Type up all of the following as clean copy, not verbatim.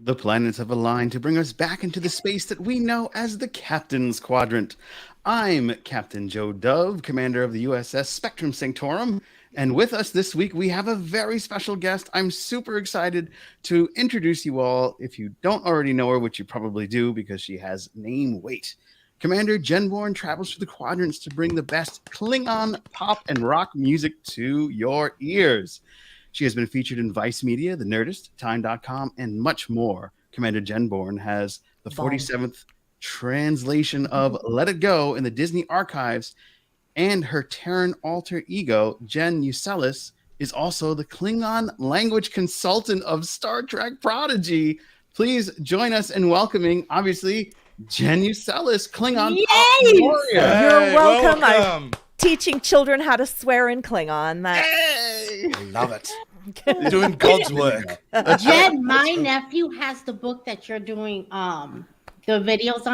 The planets have aligned to bring us back into the space that we know as the Captain's Quadrant. I'm Captain Joe Dove, commander of the USS Spectrum Sanctorum, and with us this week we have a very special guest. I'm super excited to introduce you all. If you don't already know her, which you probably do because she has name weight, Commander jenbom travels through the quadrants to bring the best Klingon pop and rock music to your ears. She has been featured in Vice Media, The Nerdist, Time.com, and much more. Commander jenbom has the 47th translation of Let It Go in the Disney archives, and her Terran alter ego, Usellis, is also the Klingon language consultant of Star Trek Prodigy. Please join us in welcoming, obviously, Usellis, Klingon pop warrior. Hey, You're welcome. welcome. I'm teaching children how to swear in Klingon. Hey! I love it. You're doing God's work. Jen, my nephew has the book that you're doing the videos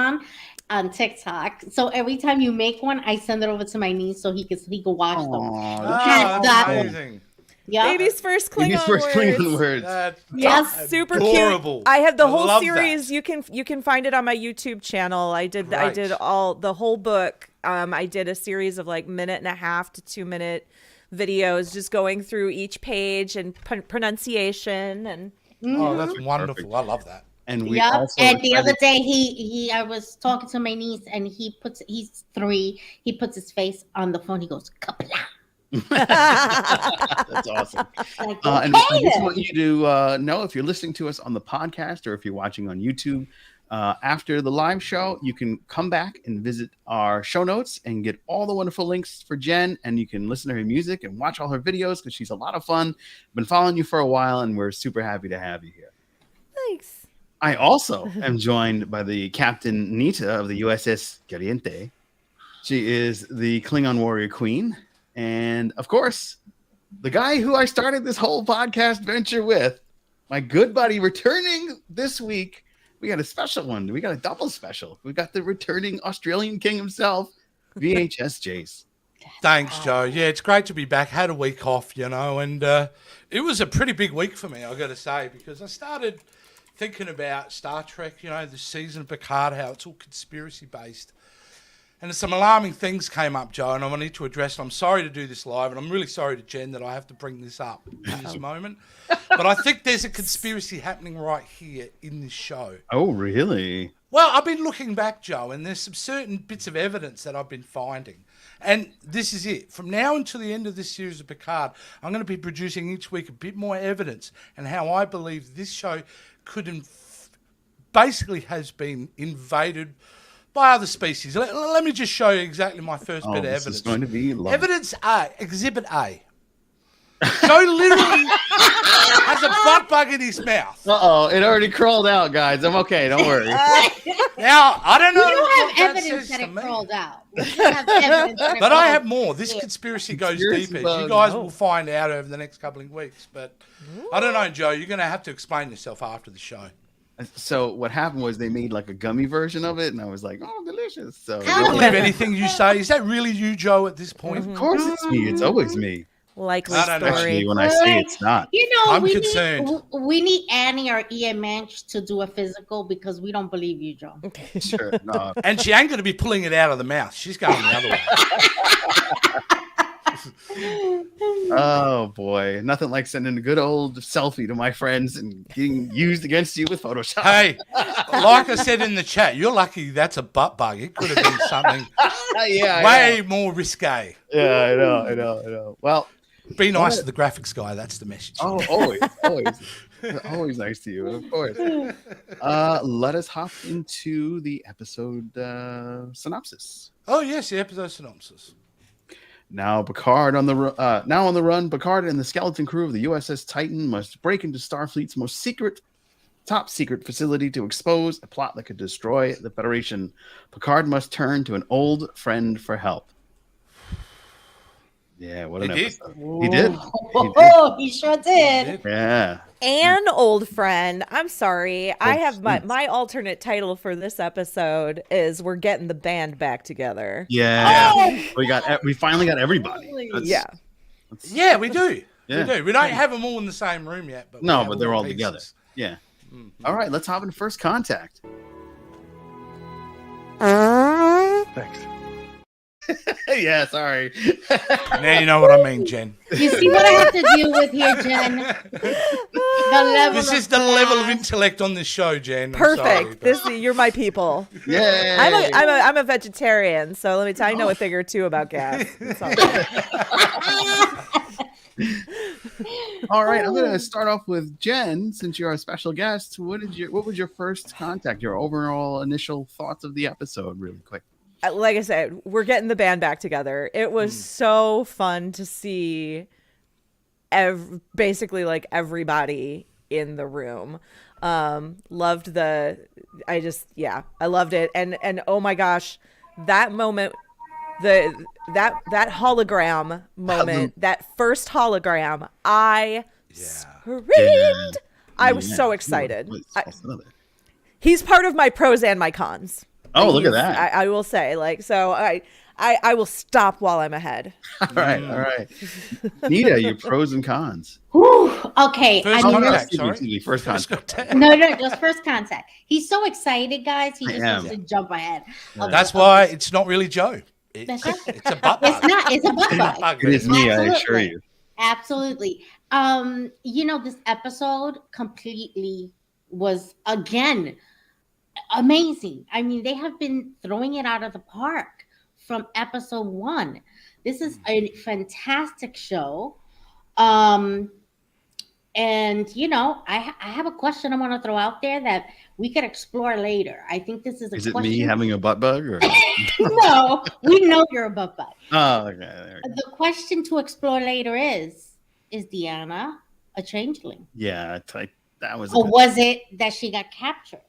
on TikTok. So every time you make one, I send it over to my niece so he can watch them. Aw, That's amazing. Yeah. Baby's first Klingon Baby's first words. Klingon words. That's Yes. Super adorable. cute. I have the whole love series. that. You can find it on my YouTube channel. I did the whole book. I did a series of like 1.5 to 2 minute videos, just going through each page and pronunciation and. Oh, that's wonderful. Perfect. I love that. And we Yep. also And the other day I was talking to my niece and he's 3. He puts his face on the phone. He goes, Kapla. That's awesome. Like, And I just want you to know, if you're listening to us on the podcast or if you're watching on YouTube, after the live show, you can come back and visit our show notes and get all the wonderful links for Jen, and you can listen to her music and watch all her videos because she's a lot of fun. Been following you for a while, and we're super happy to have you here. Thanks. I also am joined by the Captain Nita of the USS Caliente. She is the Klingon warrior queen. And, of course, the guy who I started this whole podcast venture with, my good buddy, returning this week. We got a special one. We got a double special. We got the returning Australian king himself, VHS Jace. Thanks, Joe. Yeah, it's great to be back. Had a week off, and it was a pretty big week for me, I got to say, because I started thinking about Star Trek, the season of Picard, how it's all conspiracy-based. And some alarming things came up, Joe, and I need to address it. I'm sorry to do this live, and I'm really sorry to Jen that I have to bring this up in this moment. But I think there's a conspiracy happening right here in this show. Oh, really? Well, I've been looking back, Joe, and there's some certain bits of evidence that I've been finding. And this is it. From now until the end of this series of Picard, I'm going to be producing each week a bit more evidence and how I believe this show basically has been invaded by other species. Let me just show you exactly my first bit of evidence. This is going to be long. Evidence A, Exhibit A. Joe literally has a butt bug in his mouth. Uh-oh, it already crawled out, guys. I'm okay. Don't worry. Now, I don't know. You don't what have that evidence says that to it me. crawled out. You have evidence that it But I crawled have more. This conspiracy goes Conspiracy deeper. bug. You guys will find out over the next couple of weeks. But I don't know, Joe. You're going to have to explain yourself after the show. So what happened was they made like a gummy version of it, and I was like, "Oh, delicious!" So I don't believe anything you say. Is that really you, Joe, at this point? of course it's me. It's always me. Likely I don't know. story. Actually, when I say it's not, I'm we concerned. we need Annie or Ian Manch to do a physical because we don't believe you, Joe. sure. No. And she ain't going to be pulling it out of the mouth. She's going the other way. Oh boy, nothing like sending a good old selfie to my friends and getting used against you with Photoshop. Hey, like I said in the chat, you're lucky that's a butt bug. It could have been something Yeah, way more risque. Yeah, I know. Well, Be nice to the graphics guy. That's the message. oh, always nice to you, of course. Let us hop into the episode synopsis. Oh, yes, the episode synopsis. Now on the run, Picard and the skeleton crew of the USS Titan must break into Starfleet's most top secret facility to expose a plot that could destroy the Federation. Picard must turn to an old friend for help. Yeah, what an episode. He did. Oh, he sure did. Yeah. An old friend. I'm sorry. I have my alternate title for this episode is "We're Getting the Band Back Together." Yeah. Oh! We finally got everybody. Yeah. Yeah, we do. Yeah. We do. We don't have them all in the same room yet. But No, but they're all together. Yeah. All right, let's hop into First Contact. Thanks. Yeah, sorry. Now you know what I mean, Jen. You see what I have to deal with here, Jen? This is the level of intellect on this show, Jen. Perfect. You're my people. Yeah. I'm a vegetarian, so let me tell you, I know a thing or two about gas. That's all All right, I'm going to start off with Jen, since you're a special guest. What was your first contact? Your overall initial thoughts of the episode, really quick. Like I said, we're getting the band back together. It was so fun to see basically like everybody in the room. Loved I loved it. And oh my gosh, that moment, that hologram moment, that first hologram, I screamed. I was so excited. He's part of my pros and my cons. Oh, look at that. I will say, like, so I will stop while I'm ahead. All right. Nita, your pros and cons. Whew, okay. First contact. No, just first contact. He's so excited, guys. He just wants to jump ahead. That's why it's not really Joe. It's a butt bug. It's not. It's a butt bug. It is me, I assure you. Absolutely. This episode completely was, again, amazing. I mean, they have been throwing it out of the park from episode 1. This is a fantastic show. I have a question I want to throw out there that we could explore later. I think this is a question. Is it me having a butt bug? Or? No, we know you're a butt bug. Oh, okay. The question to explore later is Deanna a changeling? Yeah, that was. Or was it that she got captured?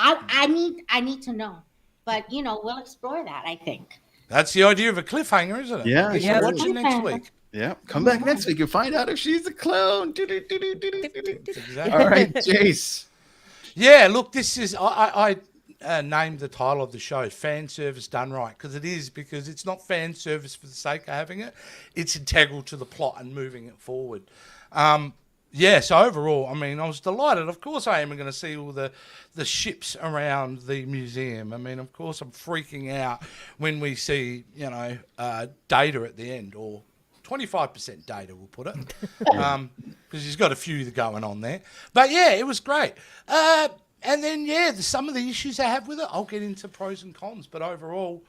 I need to know, but we'll explore that. I think that's the idea of a cliffhanger, isn't it? Yeah. Watch it next week. Yeah, come back next week and find out if she's a clone. Exactly. All right, Jace. Yeah, look, this is I named the title of the show "Fan Service Done Right" because it's not fan service for the sake of having it; it's integral to the plot and moving it forward. So overall, I mean, I was delighted. Of course, I am going to see all the ships around the museum. I mean, of course, I'm freaking out when we see, Data at the end, or 25% Data, we'll put it, because he's got a few going on there. But yeah, it was great. And then, some of the issues I have with it, I'll get into pros and cons. But overall,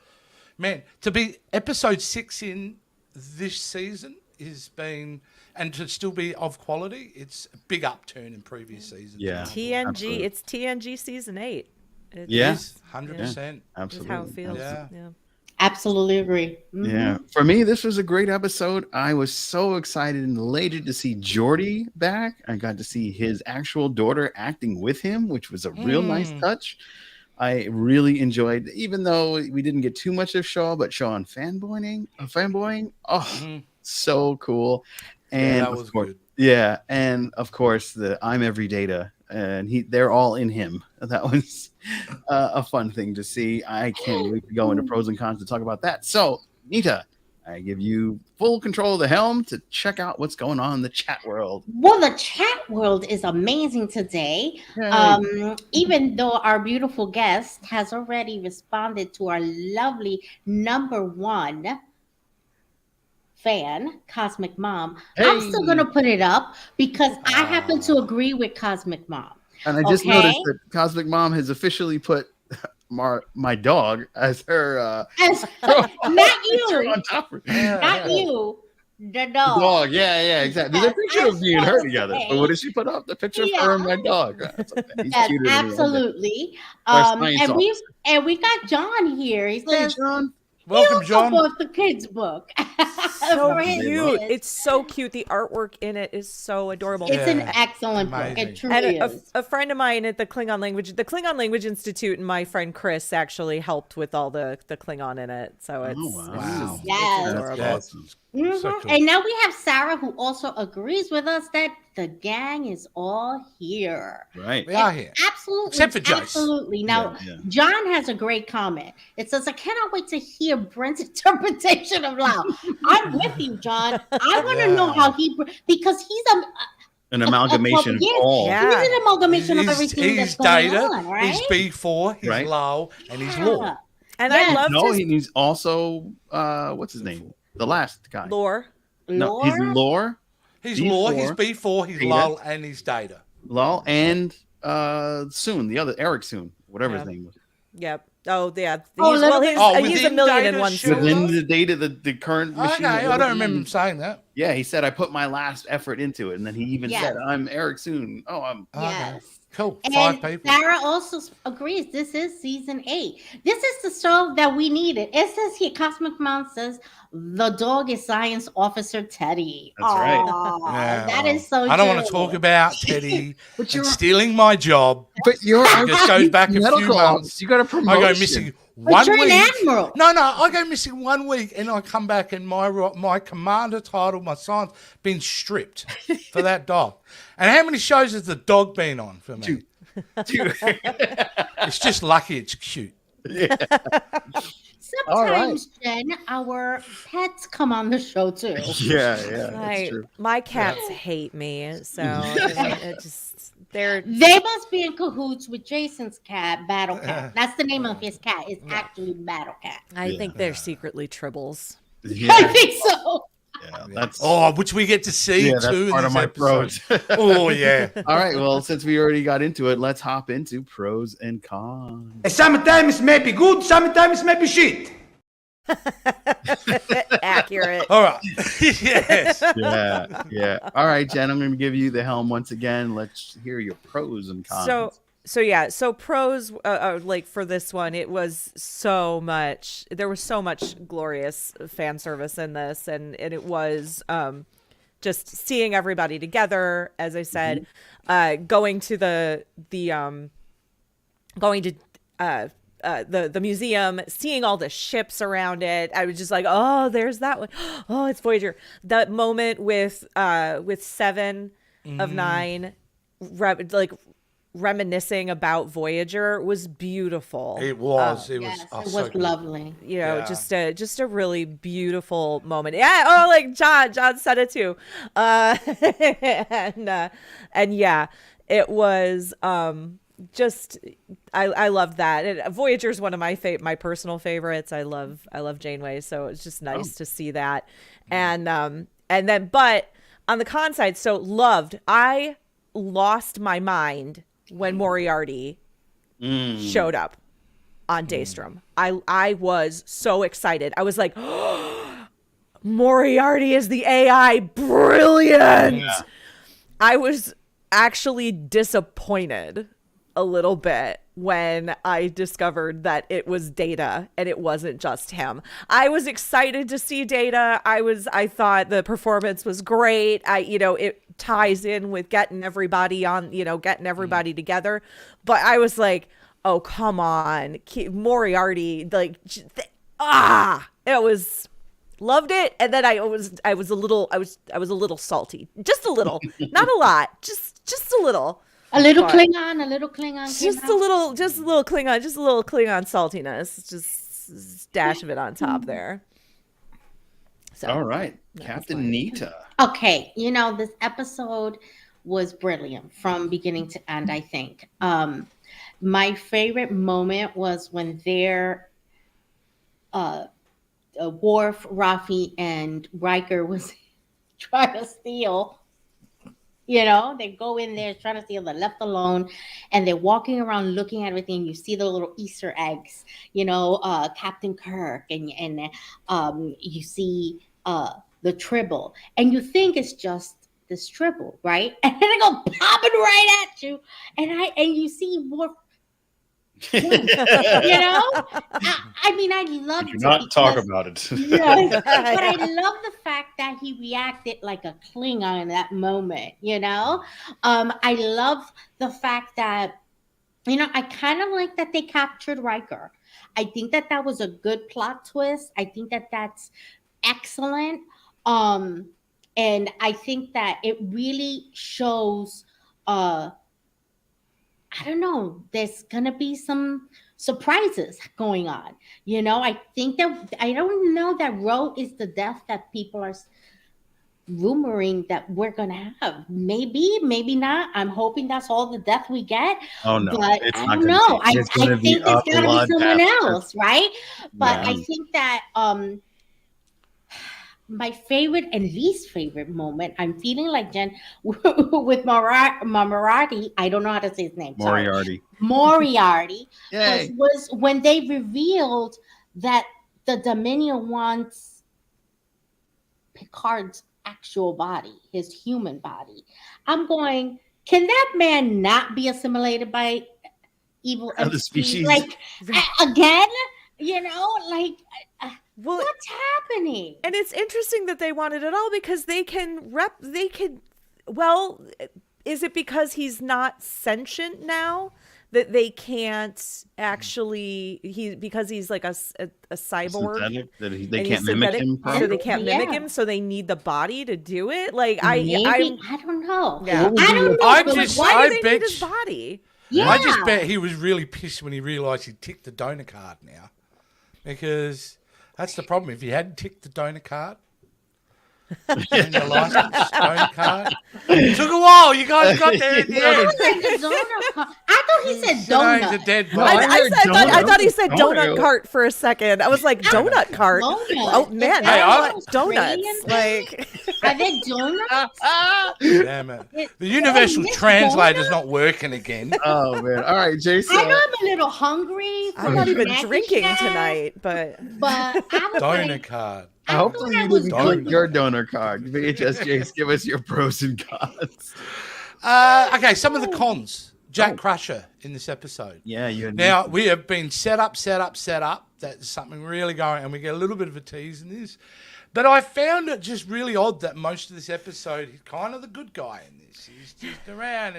man, to be episode 6 in this season has been... And to still be of quality, it's a big upturn in previous seasons. Yeah, TNG. Absolutely. It's TNG season 8. It is 100%. Absolutely. That's how it feels. Yeah. Absolutely agree. Mm-hmm. Yeah. For me, this was a great episode. I was so excited and elated to see Geordi back. I got to see his actual daughter acting with him, which was a real nice touch. I really enjoyed, even though we didn't get too much of Shaw, but Sean fanboying. So cool. And that was good. Yeah, and of course the I'm Every Data, and they're all in him. That was a fun thing to see. I can't wait to go into pros and cons to talk about that. So, Nita, I give you full control of the helm to check out what's going on in the chat world. Well, the chat world is amazing today. Even though our beautiful guest has already responded to our lovely number 1 fan, Cosmic Mom. I'm still going to put it up because I happen to agree with Cosmic Mom. And I just noticed that Cosmic Mom has officially put my dog as her... not you. Not you. The dog. The dog. Yeah, exactly. There's a picture of me and her together. But what did she put up? The picture of her and my dog. Yes, absolutely. And we got John here. He says, John. Welcome, John. Bought the kids' book. So cute. It's so cute. The artwork in it is so adorable. It's an excellent book. It truly is. A friend of mine at the Klingon Language Institute, and my friend Chris actually helped with all the Klingon in it. So it's awesome. So cool. And now we have Sarah, who also agrees with us that the gang is all here. Right. We are here. Absolutely. Except for Joyce. Absolutely. Now, John has a great comment. It says, I cannot wait to hear Brent's interpretation of Lao. I'm with you, John. I want to know how because he's An amalgamation of all. Yeah. He's an amalgamation of everything that's going Data, on, right? he's B4, he's Right. low, and he's law. And Yes. I love No, his he's also what's his name? The last guy. lore. No, he's lore. He's law, he's B4, B4, he's Data. low, and he's data. Lol, and Soon, the other Eric Soon, whatever his Yeah. name was. Yep. Oh yeah. Oh, He's within a million and Data, one. sure. Within the data, the current machine. Okay, I don't remember him saying that. Yeah, he said I put my last effort into it, and then he even Yeah. said I'm Eric Soon. Oh, I'm. Yes. Cool. And 5 people. Sarah also agrees. This is season 8. This is the show that we needed. It says here, Cosmic Mom says the dog is Science Officer Teddy. That's right. Aw, Yeah, that well, is so. I don't want good. to talk about Teddy But and stealing my job. But you're Just goes back a few medical months. office. You got a promotion. I go missing But one you're week. an admiral. No, I go missing 1 week, and I come back, and my commander title, my son's been stripped for that dog. And how many shows has the dog been on for me? 2. It's just lucky it's cute. Sometimes, Jen, our pets come on the show too. Yeah, that's true. My cats hate me, so it just they're They must be in cahoots with Jason's cat, Battle Cat. That's the name of his cat. It's actually Battle Cat. I think they're secretly tribbles. Yeah, I think so. yeah, that's Which we get to see yeah, that's too. part in of this my episode. pros. Oh yeah. All right, well, since we already got into it, let's hop into pros and cons. Sometimes maybe good, sometimes maybe shit. Accurate. All right. Yes. Yeah. All right, Jen, I'm going to give you the helm once again. Let's hear your pros and cons. So pros like for this one, it was so much. There was so much glorious fan service in this, and it was just seeing everybody together. As I said, going to the museum, seeing all the ships around it. I was just like, oh, there's that one. Oh, it's Voyager. That moment with 7 of 9, reminiscing about Voyager was beautiful. It was. Yes, Oh, it so was good. lovely. You know, Yeah. just a really beautiful moment. Yeah. Oh, like John said it too. And yeah, it was just I love that. And Voyager's one of my personal favorites. I love Janeway, so it's just nice to see that. And then, but on the con side, I lost my mind when Moriarty showed up on Daystrom. I was so excited. I was like, oh, Moriarty is the AI. Brilliant. Yeah. I was actually disappointed a little bit when I discovered that it was Data and it wasn't just him. I was excited to see Data. I thought the performance was great. It ties in with getting everybody on, getting everybody together. But I was like, oh, come on, Moriarty, it was, loved it. And then I was a little salty, just a little, not a lot, just a little. A little But- Klingon, a little Klingon. Just a little Klingon saltiness, just a dash of it on top there. So, All right, Captain Nita. Okay, this episode was brilliant from beginning to end, I think. My favorite moment was when they're Worf, Rafi, and Riker was trying to steal. They go in there trying to steal, they're left alone, and they're walking around looking at everything. You see the little Easter eggs, Captain Kirk, and you see the Tribble, and you think it's just this Tribble, right? And then they go popping right at you, and you see Worf. I love Do not talk about it. Yes, but I love the fact that he reacted like a Klingon in that moment. I love the fact that I kind of like that they captured Riker. I think that was a good plot twist. I think that that's excellent. And I think that it really shows. I don't know. There's gonna be some surprises going on. I think that I don't know that Ro is the death that people are rumoring that we're gonna have. Maybe not. I'm hoping that's all the death we get. Oh no, But it's I not don't gonna know. be. It's I gonna think be it's a gotta be someone bloodbath. else, right? But Yeah. I think that my favorite and least favorite moment, I'm feeling like Jen with Moriarty. I don't know how to say his name. Sorry. Moriarty Yay. was when they revealed that the Dominion wants Picard's actual body, his human body. I'm going, can that man not be assimilated by evil Other species. Like, again, like, Well, what's happening? and it's interesting that they wanted it all because is it because he's not sentient now that they can't actually, because he's like a cyborg, Synthetic, that they and can't he's mimic synthetic, him. so they can't mimic Yeah. him, so they need the body to do it. Like Maybe, I don't know. Yeah. I don't know. I but just- why I do they bet need his you- body? yeah. I just bet he was really pissed when he realised he ticked the donor card now. Because that's the problem. If he hadn't ticked the donor card, and your license donor card, it took a while. You guys got there at the end. I thought he said He's donut. a dead No, body. I thought he said Donut. donut cart for a second. I was like, donut cart. Donut. Oh man, Hey, I I- want donuts. Australian? Like, Are they donuts? Damn it. The universal Miss translator's Donut? not working again. Oh man! All right, Jason. I know I'm a little hungry. I'm not even Snacky drinking Shack, tonight, but But I was Donor like, card. Hopefully I you was didn't donor. click your donor card. VHS Jace, give us your pros and cons. Okay, some of the cons. Jack Crusher in this episode. Yeah, you. Now, we have been set up. That's something really going, and we get a little bit of a tease in this. But I found it just really odd that most of this episode, he's kind of the good guy in this. He's just around,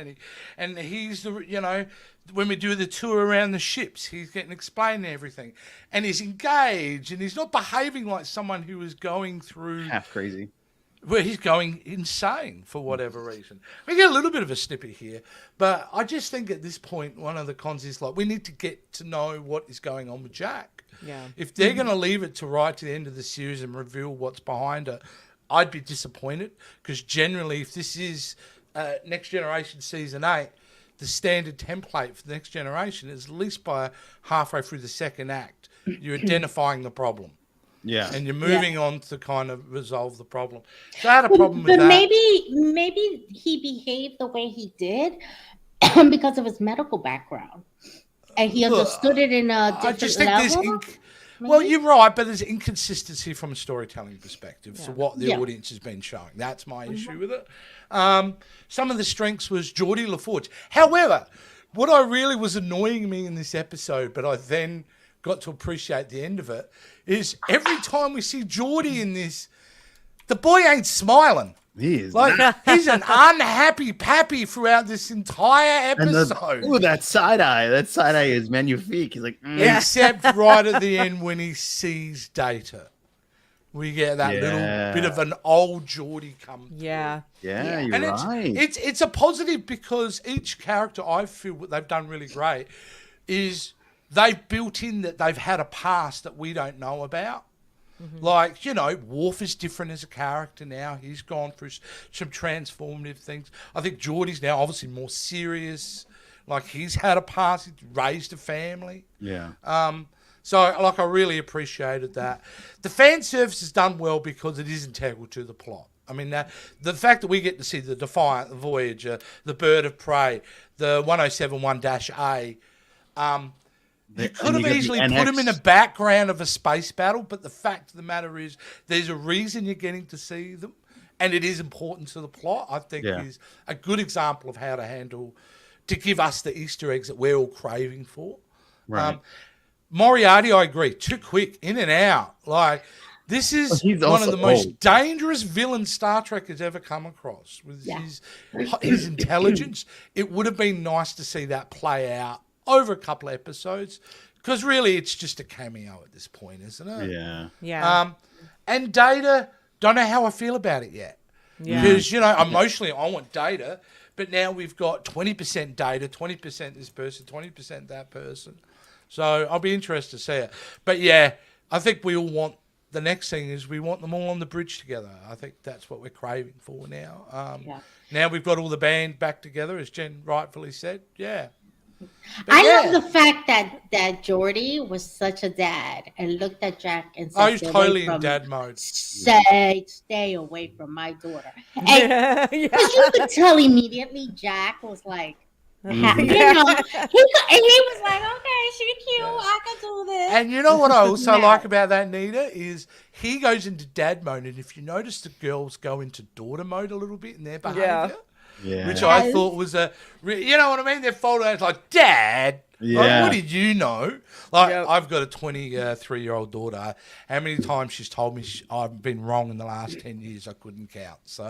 and he's the, when we do the tour around the ships, he's getting explained everything. And he's engaged, and he's not behaving like someone who is going through... half crazy. Where he's going insane for whatever reason. We get a little bit of a snippet here, but I just think at this point, one of the cons is like, we need to get to know what is going on with Jack. Yeah. If they're going to leave it to right to the end of the series and reveal what's behind it, I'd be disappointed, because generally, if this is Next Generation Season 8, the standard template for the Next Generation is at least by halfway through the second act, you're identifying the problem. Yeah. And you're moving on to kind of resolve the problem. So I had a problem with but that. maybe he behaved the way he did because of his medical background, and he understood it in a different I just think there's level. well, you're right, but there's inconsistency from a storytelling perspective for what the Yeah. audience has been showing. That's my issue with it. Some of the strengths was Geordie LaForge. However, what I really was annoying me in this episode, but I then got to appreciate the end of it, is every time we see Geordie in this, the boy ain't smiling. He is. Like, he's an unhappy pappy throughout this entire and episode. that side eye. That side eye is magnifique. He's like, Except right at the end when he sees Data. We get that little bit of an old Geordie come through. yeah. yeah, you're And right. it's a positive, because each character, I feel what they've done really great is they've built in that they've had a past that we don't know about. Mm-hmm. Like, Worf is different as a character now. He's gone through some transformative things. I think Geordie's now obviously more serious. Like, he's had a past. He's raised a family. Yeah. So, I really appreciated that. The fan service is done well because it is integral to the plot. I mean, the fact that we get to see the Defiant, the Voyager, the Bird of Prey, the 1071-A, you could have easily put him in the background of a space battle, but the fact of the matter is there's a reason you're getting to see them, and it is important to the plot. I think is a good example of how to give us the Easter eggs that we're all craving for. Right. Moriarty, I agree, too quick, in and out. Like, this is one of the most dangerous villains Star Trek has ever come across. With his intelligence, it would have been nice to see that play out over a couple of episodes, because really it's just a cameo at this point, isn't it? Yeah. Yeah. And Data, don't know how I feel about it yet. Yeah. Because, emotionally I want Data, but now we've got 20% Data, 20% this person, 20% that person. So I'll be interested to see it. But yeah, I think we all want the next thing is we want them all on the bridge together. I think that's what we're craving for now. Now we've got all the band back together, as Jen rightfully said. Yeah. But I love the fact that Jordy was such a dad and looked at Jack and said, he's totally in dad mode. Stay away from my daughter. And because you could tell immediately Jack was like, you know, he was like, okay, she's cute, I can do this. And you know what I also like about that, Nita, is he goes into dad mode, and if you notice, the girls go into daughter mode a little bit in their behavior. Yeah. Which I thought was you know what I mean? They're folded out like, Dad, like, what did you know? Like, I've got a 23-year-old daughter. How many times she's told me I've been wrong in the last 10 years, I couldn't count. So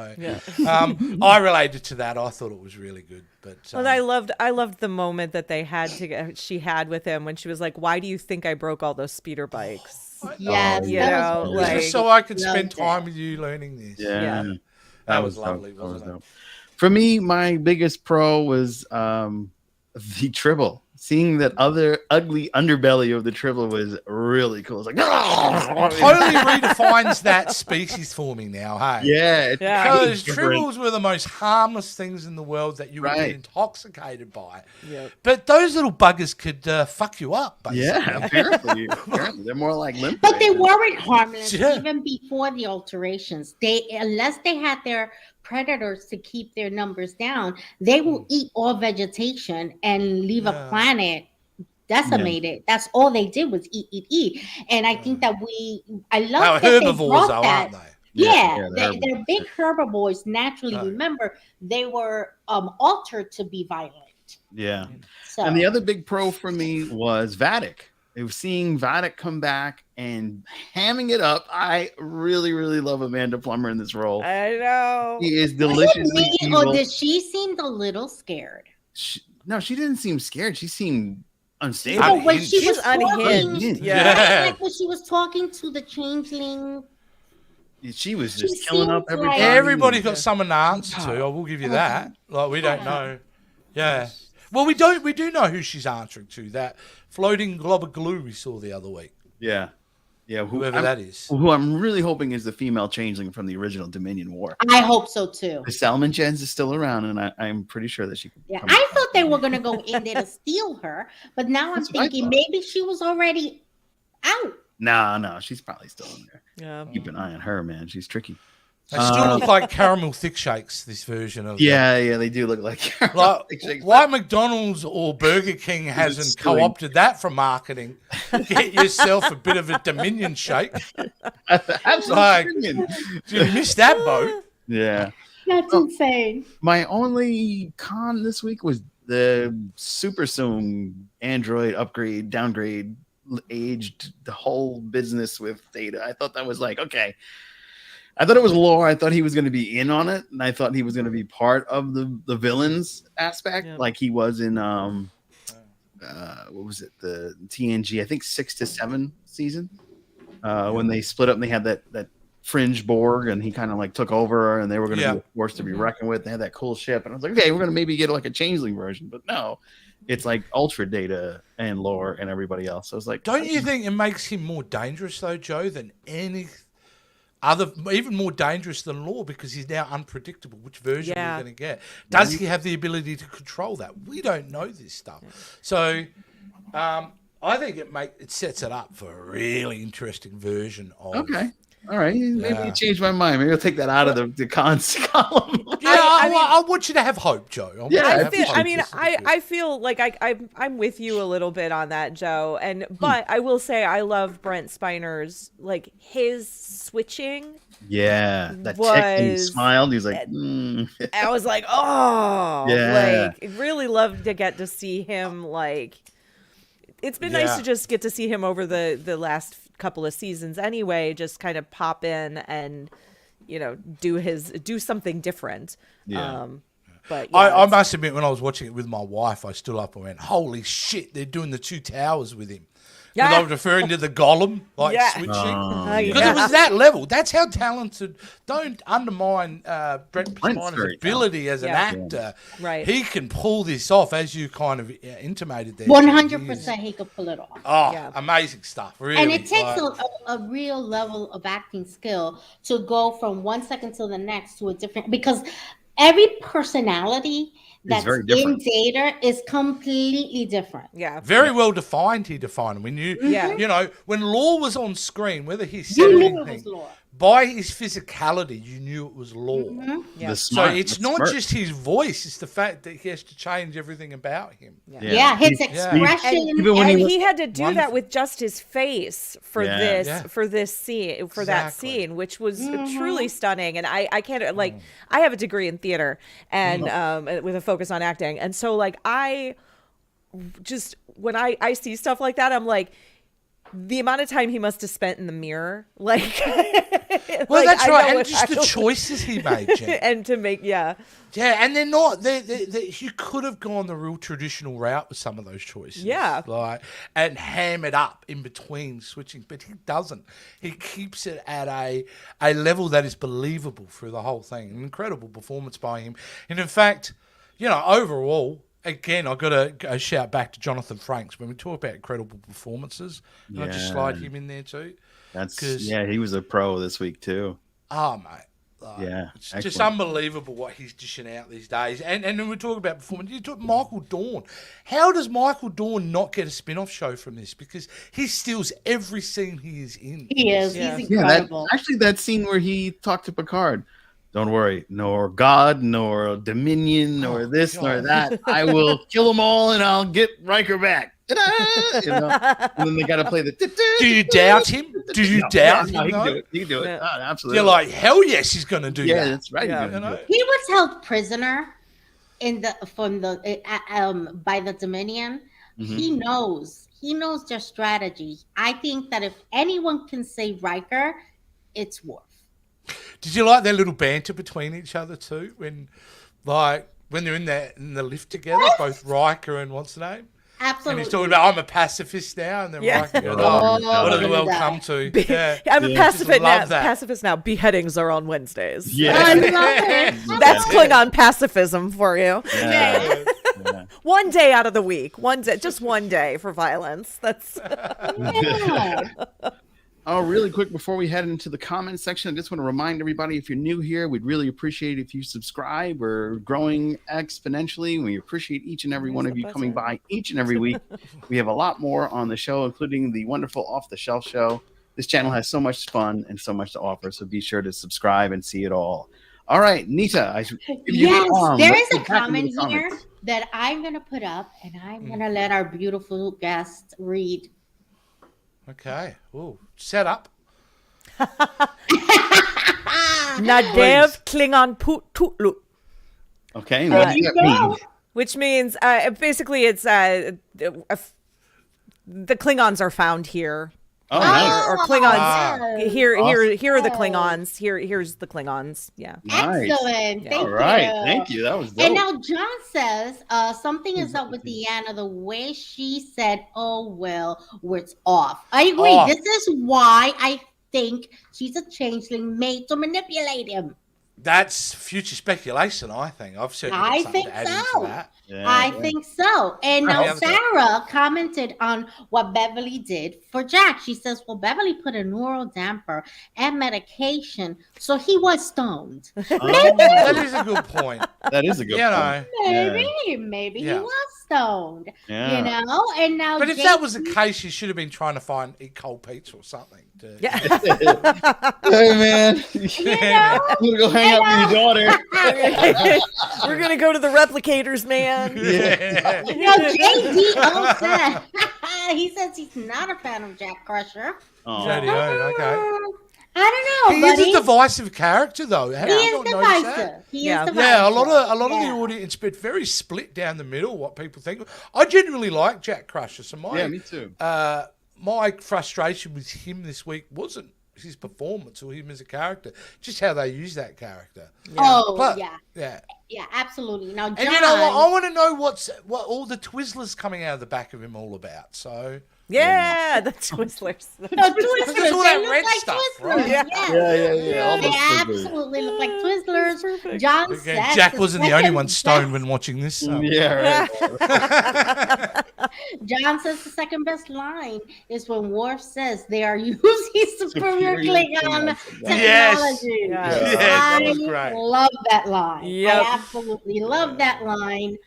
I related to that. I thought it was really good. But well, I loved the moment that she had with him when she was like, "Why do you think I broke all those speeder bikes?" Yes, you know, like, just so I could spend time with you learning this. Yeah. That was lovely, wasn't it? For me, my biggest pro was the Tribble. Seeing that other ugly underbelly of the Tribble was really cool. It's like totally redefines that species for me now. Hey, because Tribbles were the most harmless things in the world that you would get intoxicated by. But those little buggers could fuck you up. Basically. Yeah, apparently they're more like limp. But they weren't harmless even before the alterations. Unless they had their predators to keep their numbers down, they will eat all vegetation and leave a planet decimated. That's all they did was eat. And I think that I love that herbivores they aren't they? They're big herbivores naturally. Remember, they were altered to be violent. Yeah. So. And the other big pro for me was Vadic. It was seeing Vadic come back and hamming it up. I really, really love Amanda Plummer in this role. I know. She is deliciously evil. Or did she seem a little scared? No, she didn't seem scared. She seemed unstable. Oh, when she was unhinged. Like when she was talking to the changeling. She was just killing up everybody. Everybody's got someone to answer to. I will give you that. Like, we don't know. Yeah. Well, we do know who she's answering to. That floating glob of glue we saw the other week. Yeah. Whoever that is. Who I'm really hoping is the female changeling from the original Dominion War. I hope so too. The Salmon Gens is still around, and I'm pretty sure that she can. Yeah, I thought they were going to go in there to steal her, but now I'm thinking maybe she was already out. No, she's probably still in there. Yeah. Keep an eye on her, man. She's tricky. They still look like caramel thick shakes, this version of Yeah, they do look like caramel thick shakes. Why McDonald's or Burger King hasn't co-opted that from marketing? Get yourself a bit of a Dominion shake. Absolutely. You missed that boat. Yeah. That's insane. My only con this week was the super soon Android upgrade, downgrade, aged the whole business with Data. I thought that was like, okay. I thought it was lore. I thought he was going to be in on it, and I thought he was going to be part of the villains aspect, like he was in what was it, the TNG? I think 6 to 7 season when they split up and they had that fringe Borg, and he kind of like took over, and they were going to be a force to be reckoned with. They had that cool ship, and I was like, okay, we're going to maybe get like a changeling version, but no, it's like Ultra Data and lore and everybody else. So I was like, don't you think it makes him more dangerous though, Joe, than any even more dangerous than lore, because he's now unpredictable which version we're going to get. Does he have the ability to control that? We don't know this stuff. So I think it sets it up for a really interesting version of... Okay. All right. Maybe you changed my mind. Maybe I'll take that out of the cons column. Yeah, I want you to have hope, Joe. I feel like I'm with you a little bit on that, Joe. But I will say I love Brent Spiner's, like, his switching. Yeah, that tick and he smiled. He was like, I was like, oh, like, really loved to get to see him. Like, it's been nice to just get to see him over the last couple of seasons anyway, just kind of pop in and do something different. But yeah, I must admit, when I was watching it with my wife, I stood up and went, "Holy shit! They're doing the two towers with him." Yeah. I was referring to the Gollum, like Yeah. switching. yeah. It was that level. That's how talented. Don't undermine Brett Brent's Spiner's very ability as an Yeah. actor. Right. He can pull this off, as you kind of intimated there. 100% he could pull it off. Oh, Yeah. amazing stuff. Really. And it takes a real level of acting skill to go from 1 second to the next to a different, because every personality that's very in different. Data is completely different. Yeah. Very well defined. He defined him. When Yeah. you know, when Law was on screen, whether he said You knew it anything, was Law. by his physicality, you knew it was Law. Yeah. The So smart, it's the not smirk. just his voice; it's the fact that he has to change everything about him. Yeah, his He's- expression. Even when And he he had to do that Wonderful. with just his face for Yeah. this Yeah. for this scene for that Exactly. scene, which was truly stunning. And I can't like I have a degree in theater and with a focus on acting, and so like I just when I see stuff like that, I'm like, the amount of time he must have spent in the mirror, like. Well, like, that's I right, know and just the choices he made, Jen. and to make Yeah, and they're not. You could have gone the real traditional route with some of those choices. Yeah. like and ham it up in between switching, but he doesn't. He keeps it at a level that is believable through the whole thing. An incredible performance by him, and in fact, you know, overall. Again, I've got to go shout back to Jonathan Frakes when we talk about incredible performances. And I just slide him in there too. He was a pro this week too. Oh, mate. Like, Yeah, it's just excellent. unbelievable what he's dishing out these days. And when we talk about performance, you talk Michael Dorn. How does Michael Dorn not get a spin-off show from this? Because he steals every scene he is in. He is. Yeah. He's Yeah, incredible. that scene where he talked to Picard. Don't worry, nor God, nor Dominion, nor this, nor God. that. I will kill them all, and I'll get Riker back. Ta-da! You know? And then they got to play the. Do you doubt him? Do you doubt No, him? he can though? do it. He can do it. Yeah. Oh, absolutely. You're like, hell yes, he's going to do yeah, that. that's right. Yeah. He's gonna You do know? it. He was held prisoner by the Dominion. Mhm. He knows their strategy. I think that if anyone can save Riker, it's Worf. Did you like their little banter between each other too? When they're in the lift together, both Riker and what's the name? Absolutely. And he's talking about, I'm a pacifist now, and then Yeah. Riker goes, Oh, what have the look world at that. come to? Yeah. I'm a Yeah. pacifist now. Love that. Pacifist now. Beheadings are on Wednesdays. Yeah. I love it. That's Klingon pacifism for you. Yeah. Yeah. One day out of the week. Just one day for violence. That's Yeah. Oh, really quick before we head into the comments section, I just want to remind everybody, if you're new here, we'd really appreciate if you subscribe. We're growing exponentially. We appreciate each and every one of you coming by each and every week. We have a lot more on the show, including the wonderful Off the Shelf show. This channel has so much fun and so much to offer, so be sure to subscribe and see it all. All right, Nita. I should give you Yes, the there let's is a get back into comment the here comments. that I'm going to put up, and I'm going to let our beautiful guest read. Okay. Ooh, set up. Nadev Klingon Pututlu, Okay, and what does that mean? which means basically it's the Klingons are found here. Oh, nice. Or Klingons. Ah. Here are the Oh. Klingons. Here's the Klingons. Yeah. Nice. Excellent. Thank All right, you. thank you. That was dope. And now John says something is up with Deanna. The way she said, "Oh well, it's off." I agree. Off. This is why I think she's a changeling made to manipulate him. That's future speculation, I think. I've certainly got I something think to add so. into that. Yeah, I yeah. think so. And Yeah, now but- Sarah commented on what Beverly did for Jack. She says, well, Beverly put a neural damper and medication, so he was stoned. Oh, That is a good point. that is a good You point. know. Maybe he Yeah. was stoned. Yeah. You know? And now But if that was the case, you should have been trying to eat cold pizza or something. Yeah. Hey, man. you know, I'm going to go hang out with your daughter. We're gonna go to the replicators, man. Yeah. you know, JDO said he says he's not a fan of Jack Crusher. Oh, JDO, okay. I don't know, He buddy. is a divisive character, though. Have He you is not noticed that? divisive. He Yeah. is divisive. Yeah, a lot of Yeah. the audience, but very split down the middle. What people think. I genuinely like Jack Crusher. So yeah, me too. my frustration with him this week wasn't his performance or him as a character, just how they use that character. Oh, But- yeah. Yeah. Yeah, absolutely. Now, John, And you know what? I want to know what all the Twizzlers coming out of the back of him all about. So Yeah, the Twizzlers. the Twizzlers, There's all they that look red like stuff, Twizzlers. right? Yeah. Yeah. All They those Twizzlers. absolutely look like Twizzlers. John okay, says Jack wasn't the only second one stoned best- when watching this. So. Yeah, right. John says the second best line is when Worf says they are using superior Klingon Yes. technology. Yeah. Yeah, that I was great. love that line. Yep. I absolutely love that line.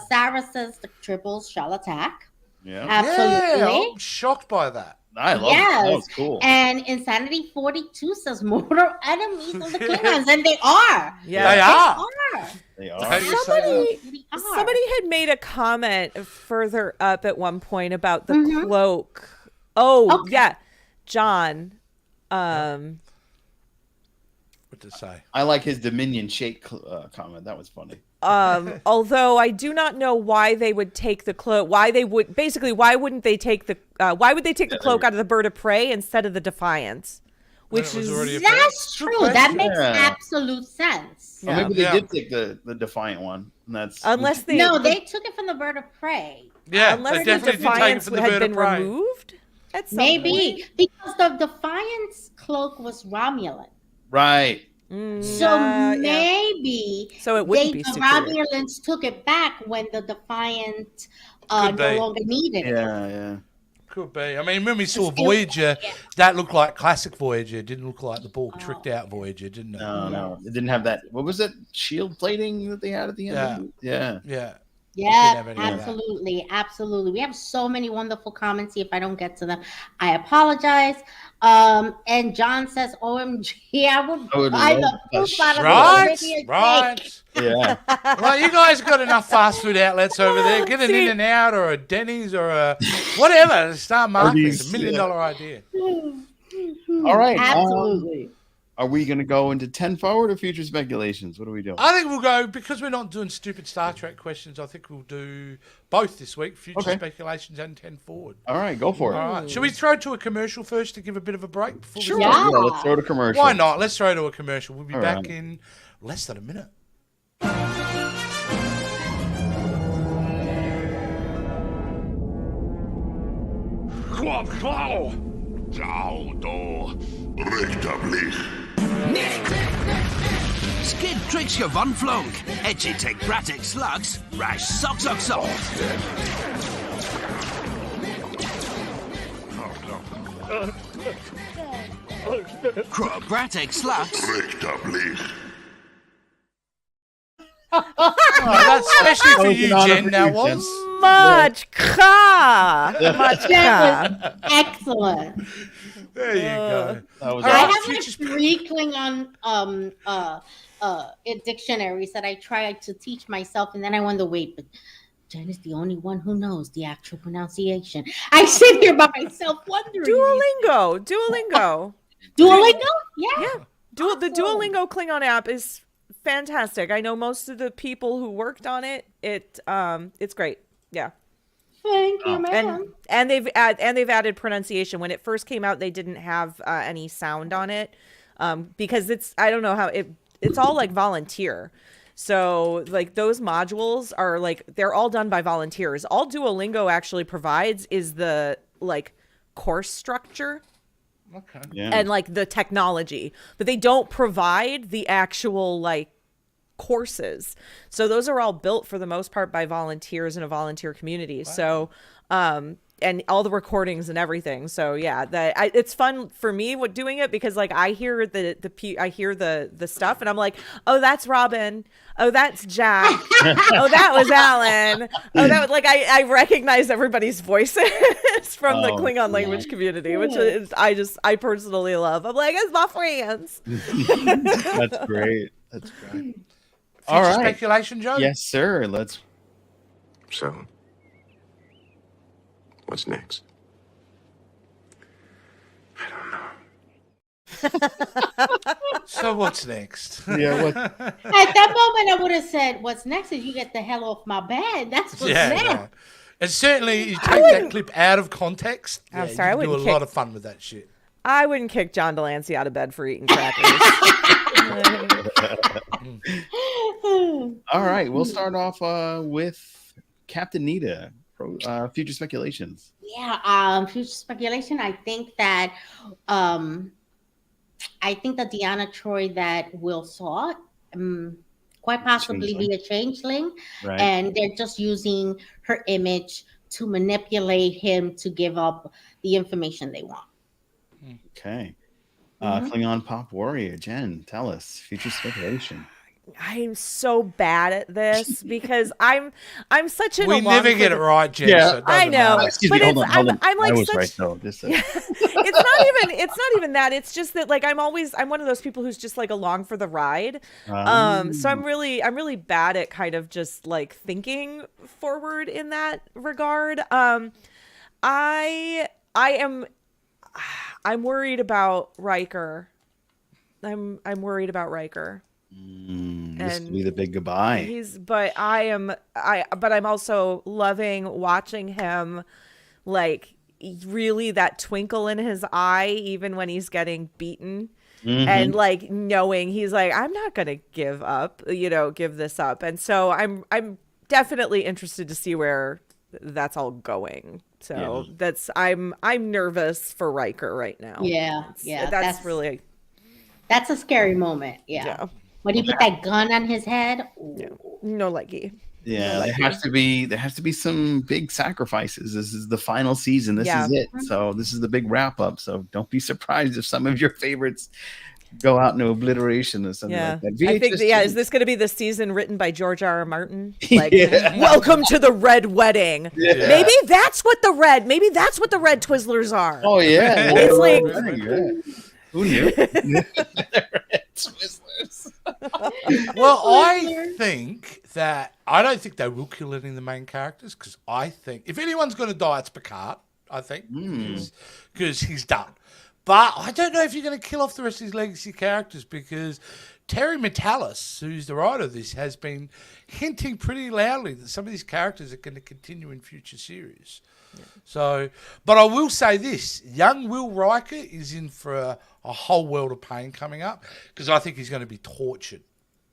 Sarah says the triples shall attack. Yeah. Absolutely. Yeah, I'm shocked by that. I love it. Yes. That was cool. And Insanity 42 says mortal enemies of the Klingons, and they are. Yeah. They are. They How are. do you say that? Somebody, They are. somebody had made a comment further up at one point about the Mhm. cloak. Oh, Okay. yeah. John. What to say? I like his Dominion shake comment. That was funny. Although I do not know why they would take the cloak. Why wouldn't they take the cloak out of the Bird of Prey instead of the Defiance? When Which it was is already a That's Good true. question. That makes Yeah. absolute sense. Or maybe they Yeah. did take the Defiant one. And that's unless they No, they took it from the Bird of Prey. Yeah, unless they the definitely did take it Defiance from the had Bird been of Prey. removed at some Maybe point. because the Defiance cloak was Romulan. right. So Yeah. maybe So it wouldn't they, be the superior. Romulans took it back when the Defiant Could no be. longer needed it. Yeah. Could be. I mean, when we saw Still- Voyager, yeah. that looked like classic Voyager. It didn't look like the Borg tricked out Voyager, didn't it? No. It didn't have that. What was it? Shield plating that they had at the end? Yeah. Of it? Yeah. Yeah. Yeah, have any of that. absolutely. We have so many wonderful comments. See if I don't get to them. I apologize. And John says, "OMG, I would buy love the poop that out of Right, the Meridian right. cake." Yeah. Well, you guys got enough fast food outlets over there. Get an See- In-N-Out or a Denny's or a whatever. Start marketing. It's Arby's, $1 million yeah. idea. All right. Absolutely. Are we going to go into 10 forward or future speculations? What are we doing? I think we'll go, because we're not doing stupid Star Trek questions, I think we'll do both this week, future Okay. speculations and 10 forward. All right, go for it. All right. Should we throw to a commercial first to give a bit of a break? Before Sure. We Yeah. Let's throw to commercial. Why not? Let's throw to a commercial. We'll be All back right. in less than a minute. Skid tricks je van flonk. Etchy take bratic slugs. Rash socks ox Bratic slugs. That's especially for was you, an honor Jen. for That you, was. Much ka. Much That ka. was excellent. There you go. That was All I right, awesome. have like future 3 Klingon dictionaries that I tried to teach myself, and then I wonder, wait, but Jen is the only one who knows the actual pronunciation. I sit here by myself wondering. Duolingo. Duolingo? Yeah. Yeah. The Duolingo Klingon app is fantastic. I know most of the people who worked on it. It's great. Yeah. Thank you, man. And they've added pronunciation. When it first came out, they didn't have any sound on it because I don't know how it's all like volunteer. So like those modules are like they're all done by volunteers. All Duolingo actually provides is the like course structure Okay. Yeah. and like the technology, but they don't provide the actual like courses. So those are all built for the most part by volunteers in a volunteer community. Wow. So and all the recordings and everything. So yeah, it's fun for me doing it because like I hear the stuff and I'm like, oh, that's Robin. Oh, that's Jack. Oh, that was Alan. Oh, that was like I recognize everybody's voices from the Klingon language community, which is I personally love. I'm like, it's my friends. That's great. That's great. All Future right. speculation, Joe? Yes, sir. Let's. So, what's next? I don't know. So what's next? Yeah. What? At that moment, I would have said, "What's next is you get the hell off my bed." That's what's next. Yeah. And certainly, you take that clip out of context. I'm yeah, sorry, I you can do a wouldn't lot kick- of fun with that shit. I wouldn't kick John Delancey out of bed for eating crackers. All right, we'll start off with Captain Nita. Future speculations. Yeah, future speculation. I think that Deanna Troy that Will saw quite possibly be a changeling, right? And they're just using her image to manipulate him to give up the information they want. Okay. Klingon pop warrior Jen, tell us future speculation. I'm so bad at this because I'm such an. We never get it right, Jen. Yeah, so it I doesn't know. matter. Excuse But me, it's- hold on. I'm like I was such- right though. Just It's not even that. It's just that like I'm one of those people who's just like along for the ride. So I'm really bad at kind of just like thinking forward in that regard. I'm worried about Riker. I'm worried about Riker. This will be the big goodbye. But I'm also loving watching him, like really that twinkle in his eye, even when he's getting beaten, and like knowing he's like, I'm not gonna give this up. And so I'm definitely interested to see where that's all going. So I'm nervous for Riker right now. That's a scary moment. Yeah. When he put that gun on his head, no leggy. Yeah, there has to be some big sacrifices. This is the final season. This is it. So this is the big wrap up. So don't be surprised if some of your favorites go out into obliteration or something like that. I think is this going to be the season written by George R.R. Martin? Like, welcome to the Red Wedding. Yeah. Maybe that's what the red Twizzlers are. Oh yeah, it's like who knew? Twizzlers. Well, I don't think they will kill any of the main characters, because I think if anyone's going to die, it's Picard. I think because he's done. But I don't know if you're going to kill off the rest of his legacy characters, because Terry Metalis, who's the writer of this, has been hinting pretty loudly that some of these characters are going to continue in future series. Yeah. So, but I will say this: young Will Riker is in for a whole world of pain coming up, because I think he's going to be tortured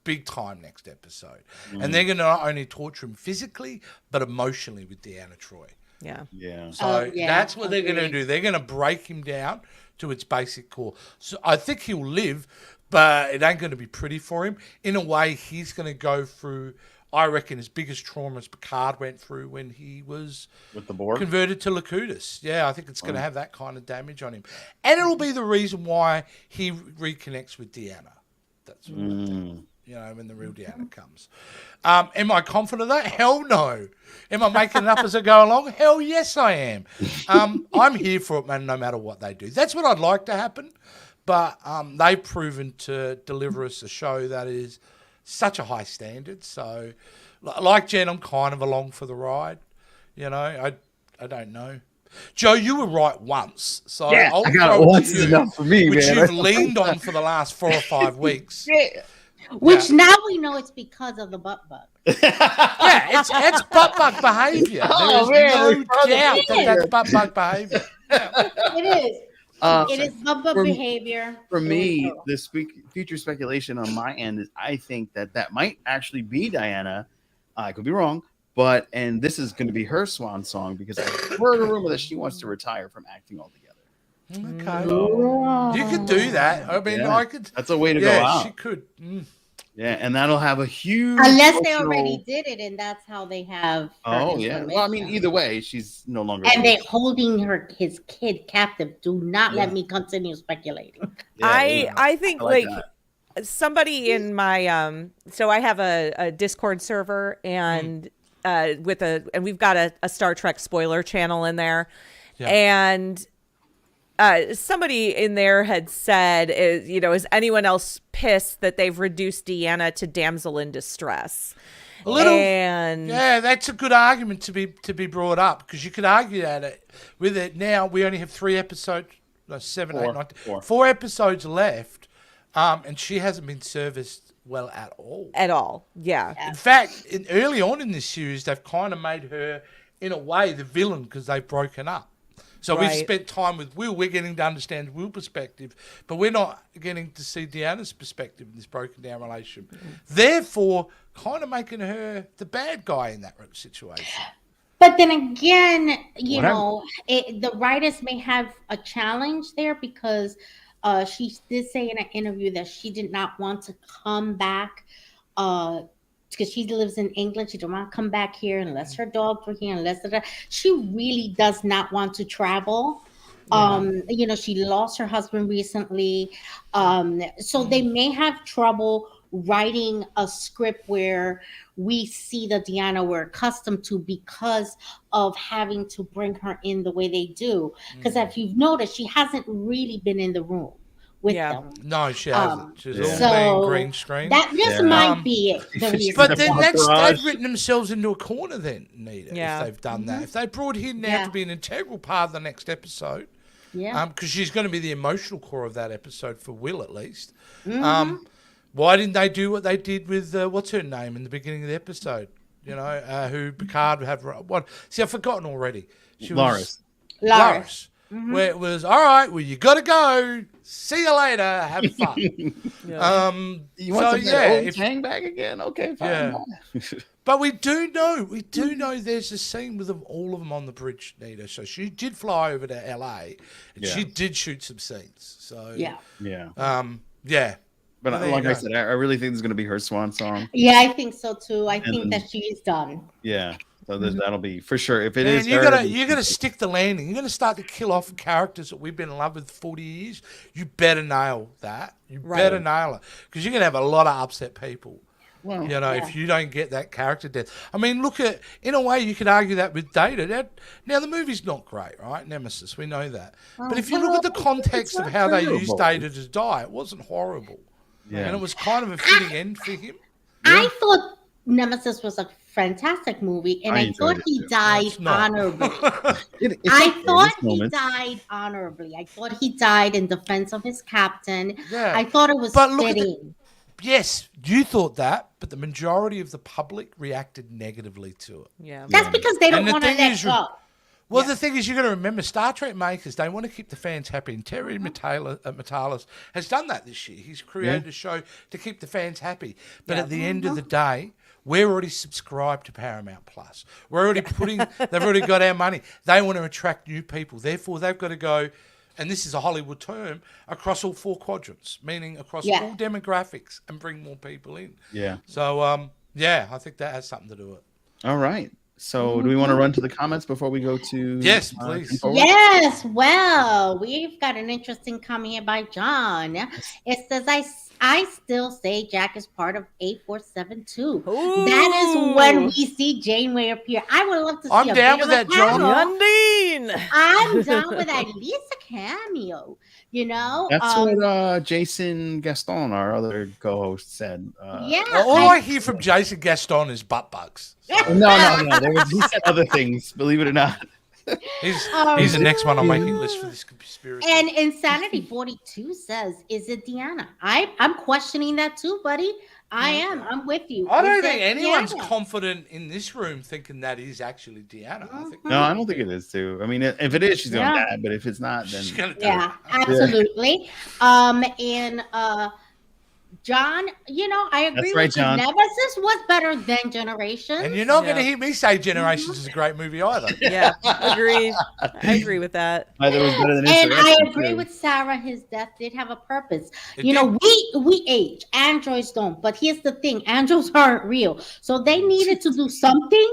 big time next episode. And they're going to not only torture him physically, but emotionally with Deanna Troy. Yeah. Yeah. So that's what they're going to do. They're going to break him down to its basic core. So I think he'll live, but it ain't going to be pretty for him. In a way, he's going to go through, I reckon, his biggest trauma as Picard went through when he was with the Borg converted to Locutus. Yeah, I think it's going to have that kind of damage on him. And it'll be the reason why he reconnects with Deanna. That's what I think. You know, when the real Deanna comes. Am I confident of that? Hell no. Am I making it up as I go along? Hell yes, I am. I'm here for it, man, no matter what they do. That's what I'd like to happen. But they've proven to deliver us a show that is such a high standard. So, like Jen, I'm kind of along for the ride. You know, I don't know. Joe, you were right once. So yeah, I'll I got it once is enough for me, which man. you've leaned on for the last 4 or 5 weeks. Yeah. Which now we know it's because of the butt bug. Yeah, it's butt bug behaviour. Oh, There's man, no doubt that's butt bug behaviour. Yeah. It is. It is butt bug behaviour. For me, the future speculation on my end is I think that might actually be Diana. I could be wrong, and this is going to be her swan song, because I heard a rumor that she wants to retire from acting altogether. Okay. You could do that. I mean, I could. That's a way to go out. She could. Yeah, and that'll have a huge. Unless they already did it, and that's how they have. Oh yeah. Well, I mean, either way, she's no longer. And they're holding his kid captive. Do not let me continue speculating. Yeah, I think like somebody in my so I have a Discord server, and and we've got a Star Trek spoiler channel in there, and. Somebody in there had said, is anyone else pissed that they've reduced Deanna to damsel in distress? A little, yeah, that's a good argument to be brought up, because you could argue that with it now. We only have 3 episodes, 7, 8, 9, 4 episodes left, and she hasn't been serviced well at all. At all, yeah. In fact, early on in this series, they've kind of made her, in a way, the villain, because they've broken up. So we've Right. spent time with Will. We're getting to understand Will's perspective, but we're not getting to see Deanna's perspective in this broken down relationship. Therefore, kind of making her the bad guy in that situation. But then again, Whatever. the writers may have a challenge there because she did say in an interview that she did not want to come back because she lives in England. She didn't want to come back here unless her dogs were here, she really does not want to travel. She lost her husband recently. So they may have trouble writing a script where we see the Deanna we're accustomed to because of having to bring her in the way they do. Because if you've noticed, she hasn't really been in the room with them. No, she hasn't. She's all So being green screen. that just might be it. The reason But then why. they've written themselves into a corner then, Nita, Yeah. if they've done that. If they brought her now to be an integral part of the next episode, because she's going to be the emotional core of that episode for Will at least. Why didn't they do what they did with what's her name in the beginning of the episode? Who Picard have what? See, I've forgotten already. She was Loris. Where it was all right. Well, you got to go. See you later. Have fun. You want to hang back again? Okay, fine. Yeah. But we do know there's a scene with all of them on the bridge, Nita. So she did fly over to LA and she did shoot some scenes. So yeah. But like I said, I really think this is going to be her swan song. Yeah, I think so too. I think that she's done. Yeah. So that'll be for sure. If it Man, is, you gotta stick the landing. You're gonna start to kill off characters that we've been in love with 40 years. You better nail that. You better nail it because you're gonna have a lot of upset people. Well, if you don't get that character death. I mean, look at in a way you could argue that with Data. Now the movie's not great, right? Nemesis, we know that. But if you look at the context of how they used Data to die, it wasn't horrible. Yeah. And it was kind of a fitting end for him. I thought Nemesis was a fantastic movie, and I thought he died honorably. I thought he died honorably. I thought he died in defense of his captain. Yeah. I thought it was fitting. Yes, you thought that, but the majority of the public reacted negatively to it. Yeah. That's because they don't want to let go. Well, the thing is, you've got to remember, Star Trek makers, they want to keep the fans happy. And Terry Matalas has done that this year. He's created a show to keep the fans happy. But at the end of the day, we're already subscribed to Paramount Plus. We're already they've already got our money. They want to attract new people. Therefore, they've got to go, and this is a Hollywood term, across all 4 quadrants, meaning across all demographics and bring more people in. Yeah. So, I think that has something to do with it. All right. So do we want to run to the comments before we go to... Yes, please. Yes. Well, we've got an interesting comment here by John. It says, I still say Jack is part of 8472. That is when we see Janeway appear. I would love to see I'm down with that, John. I'm down with at least a cameo. That's what Jason Gaston, our other co-host, said. All I hear from Jason Gaston is butt bugs. So. No. He said other things, believe it or not. He's the next one on my hit list for this conspiracy. And Insanity 42 says, is it Deanna? I'm questioning that too, buddy. I am. I'm with you. I don't think anyone's confident in this room thinking that is actually Deanna. I don't think it is too. I mean, if it is, she's going to die. But if it's not, then... She's going to die. Absolutely. John, I agree with you. Nemesis was better than Generations. And you're not going to hear me say Generations is a great movie either. Yeah, agreed. I agree with that. Either was better than and I agree with Sarah. His death did have a purpose. We age. Androids don't. But here's the thing. Androids aren't real. So they needed to do something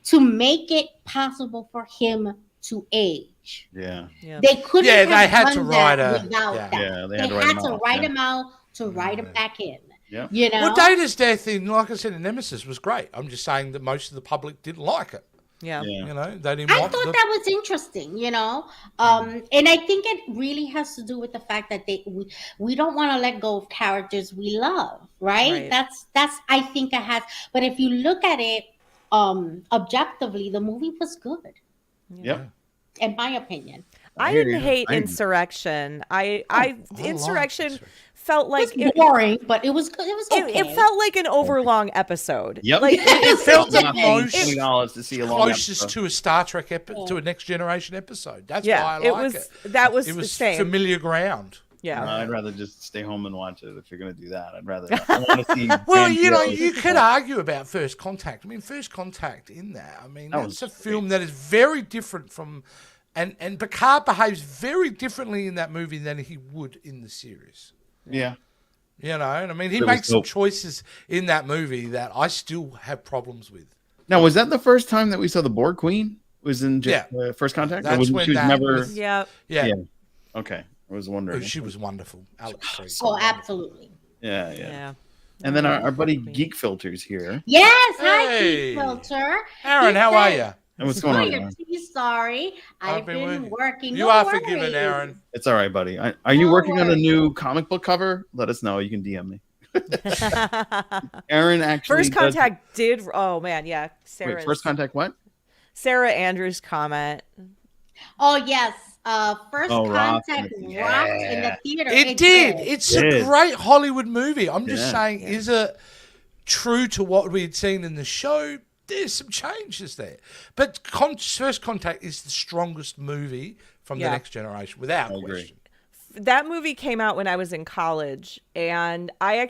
to make it possible for him to age. Yeah. They couldn't have they had done to write that without that. Yeah, they had to write him out to write him back in. Yeah. Well, Data's death in, like I said, in Nemesis was great. I'm just saying that most of the public didn't like it. Yeah. They didn't I thought that was interesting, and I think it really has to do with the fact that we don't want to let go of characters we love, right? That's I think it has. But if you look at it objectively, the movie was good. Yep. In my opinion. I didn't hate Insurrection. Insurrection felt like it was boring, but it was good. It was okay. It felt like an overlong episode. Yep. Like, it felt the closest to a Star Trek to a Next Generation episode. That's why I like it. That was it was the same. familiar ground. Yeah, I'd rather just stay home and watch it if you're going to do that. I'd rather. I want to see. Well, you could argue about First Contact. I mean, First Contact in that. I mean, that's a film that is very different from, and Picard behaves very differently in that movie than he would in the series. Yeah. You know, and I mean, he makes some choices in that movie that I still have problems with. Now, was that the first time that we saw the Borg Queen? Was in First Contact? That's was, when she was that never. was, yeah. Okay, I was wondering. She was wonderful. Alex. Oh, absolutely. Yeah. And then our buddy Geek Filter's here. Yes, hi Geek Filter. Aaron, how are you? What's going on? Aaron? Sorry, I've been working. You are forgiven, Aaron. It's all right, buddy. Are you working on a new comic book cover? Let us know. You can DM me. Aaron actually. First Contact did. Oh man, yeah. Wait, First Contact what? Sarah Andrews' comment. Oh yes. First Contact rocked in the theater. It did. It's a great Hollywood movie. I'm just saying, is it true to what we had seen in the show? There's some changes there. But First Contact is the strongest movie from the Next Generation, without question. That movie came out when I was in college, and I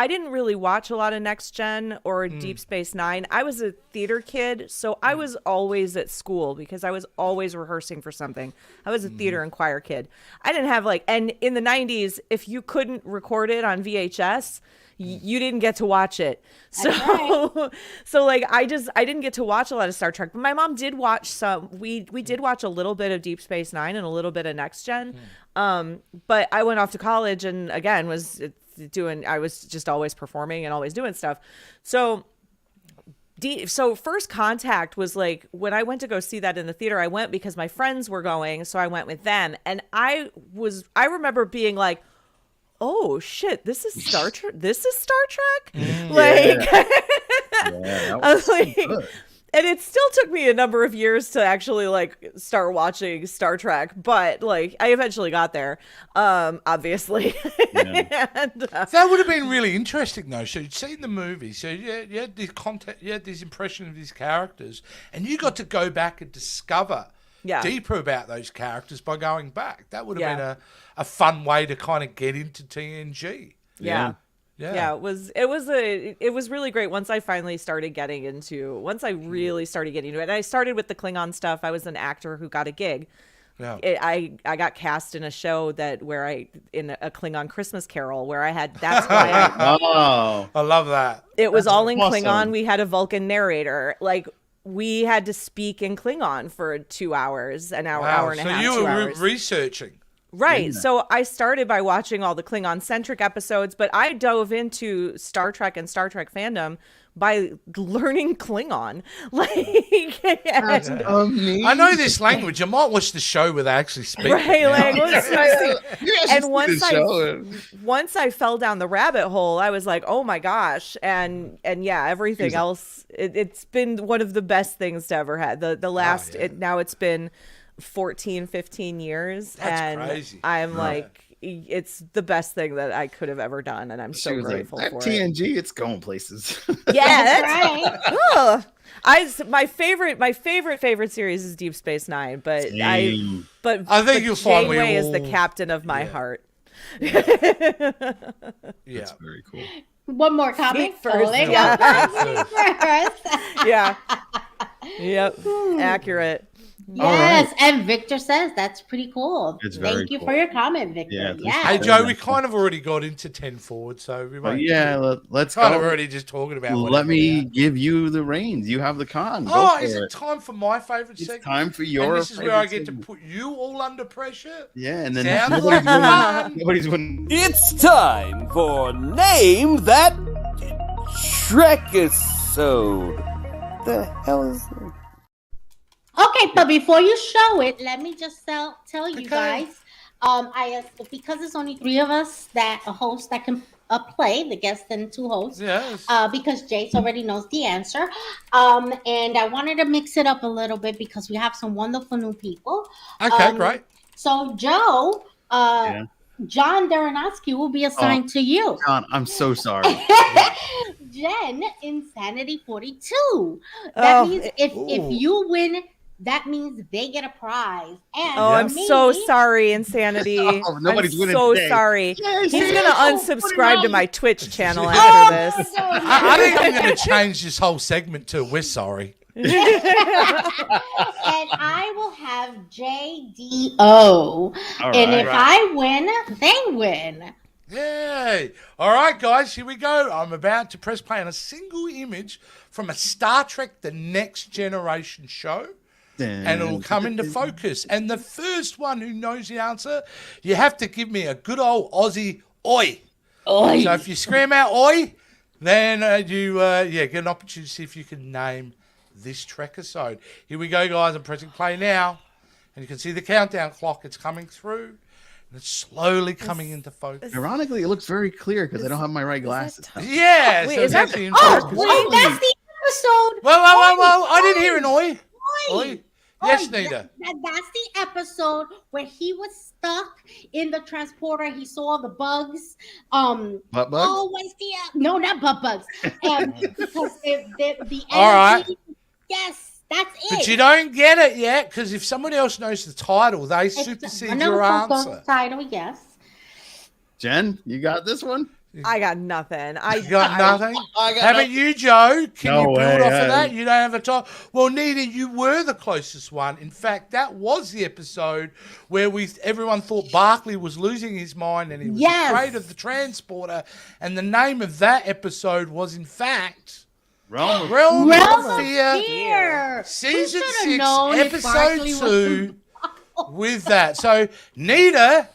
didn't really watch a lot of Next Gen or Deep Space Nine. I was a theater kid, so I was always at school because I was always rehearsing for something. I was a theater and choir kid. I didn't have and in the 90s, if you couldn't record it on VHS, you didn't get to watch it. So, I didn't get to watch a lot of Star Trek, but my mom did watch some. We did watch a little bit of Deep Space Nine and a little bit of Next Gen. But I went off to college and again I was just always performing and always doing stuff. So First Contact was like, when I went to go see that in the theater, I went because my friends were going. So I went with them. And I remember being like, oh shit, this is Star Trek. This is Star Trek. I was like, and it still took me a number of years to actually start watching Star Trek, but I eventually got there, obviously. And, that would have been really interesting though. So you'd seen the movie, so you had the content, you had this impression of these characters, and you got to go back and discover deeper about those characters by going back. That would have been a fun way to kind of get into TNG. Yeah, it was really great once I really started getting into it. And I started with the Klingon stuff. I was an actor who got a gig. Yeah. I got cast in a show in a Klingon Christmas Carol where I had I love that. It was all in Klingon. We had a Vulcan narrator. We had to speak in Klingon for 2 hours, hour and a half. So you were researching. Right. So I started by watching all the Klingon-centric episodes, but I dove into Star Trek and Star Trek fandom by learning Klingon. That's amazing. I know this language. I might watch the show where they actually speak. Right. And once I fell down the rabbit hole, I was like, oh my gosh. And everything else, it's been one of the best things to ever have. The last, now it's been 14, 15 years. That's crazy. I'm it's the best thing that I could have ever done, and I'm so grateful for TNG, it's going places. Yeah, that's right. My favorite series is Deep Space Nine, but I think you'll find Janeway is the captain of my heart. That's very cool. One more comment first. Yep. Accurate. Yes, and Victor says that's pretty cool. Thank you cool. for your comment, Victor. Yeah. Hey Joe, we kind of already got into 10 forward, so we might. Let's kind go. of already just talking about. Let me give you the reins. You have the con. Is it time for my favorite segment? It's time for your. And this is where I get to put you all under pressure. Yeah, and then nobody's winning. It's time for Name That Trekisode. The hell is it? Okay, but before you show it, let me just tell you guys. Because it's only 3 of us that can a play, the guest and two hosts. Yes. Because Jace already knows the answer. And I wanted to mix it up a little bit because we have some wonderful new people. Okay, great. So Joe, John Daranoski will be assigned to you. John, I'm so sorry. Jen, Insanity 42. That means if you win, that means they get a prize. And I'm so sorry, Insanity. Nobody's I'm winning so today. sorry. Yes, He's gonna unsubscribe to my Twitch channel Oh, after this. I think I'm going to change this whole segment to "We're sorry." And I will have JDO. And if I win, they win. Yay! All right, guys, here we go. I'm about to press play on a single image from a Star Trek The Next Generation show. And it'll come into focus. And the first one who knows the answer, you have to give me a good old Aussie oi. Oi. So if you scream out oi, then you get an opportunity to see if you can name this Trekisode. Here we go, guys. I'm pressing play now. And you can see the countdown clock. It's coming through. And it's slowly coming into focus. Ironically, it looks very clear because I don't have my right glasses. Yeah. Wait, so is it's that- actually in Oh, focus. wait, that's the episode. Whoa. I didn't hear an oi. Oi. Yes, Oi, Nita. That's the episode where he was stuck in the transporter. He saw the bugs. Butt bugs? Oh, what's the no, not butt bugs. Because the energy. All right. Yes, that's it. But you don't get it yet because if someone else knows the title, they It's supersede a your wonderful answer. title, yes. Jen, you got this one? I got nothing. You got nothing? I got Haven't you, Joe? Can No you build way, off I of that? You don't have a title. Well, Nita, you were the closest one. In fact, that was the episode where everyone thought Barclay was losing his mind and he was afraid of the transporter. And the name of that episode was, in fact, Realm of Fear. Fear. Season Who should've 6, known if episode Barkley 2, with that. So, Nita,